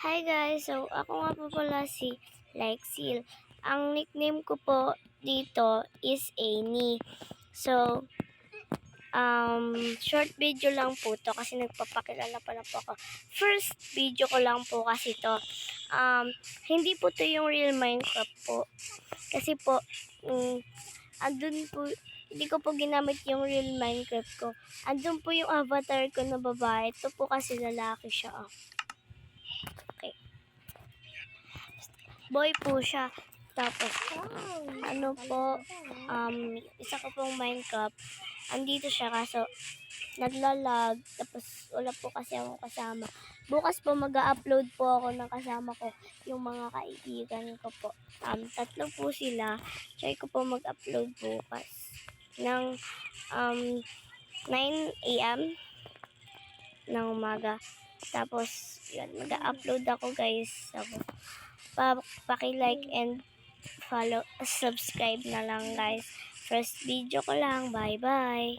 Hi guys! So, ako nga po pala si Lexil. Ang nickname ko po dito is Amy. So, short video lang po to kasi nagpapakilala pa lang po ako. First video ko lang po kasi to. Hindi po to yung real Minecraft po. Kasi po, andun po, hindi ko po ginamit yung real Minecraft ko. Andun po yung avatar ko na babae. Ito po kasi lalaki siya. Okay. Boy po siya. Tapos, ano po, isa ko pong Minecraft, andito siya kaso naglalag, tapos wala po kasi akong kasama. Bukas po mag-upload po ako ng kasama ko, yung mga kaibigan ko po. Tatlo po sila, try ko po mag-upload bukas ng 9 a.m. ng umaga. Tapos, yun, mag-upload ako guys. Tapos, paki-like and follow, subscribe na lang guys. First video ko lang. Bye-bye.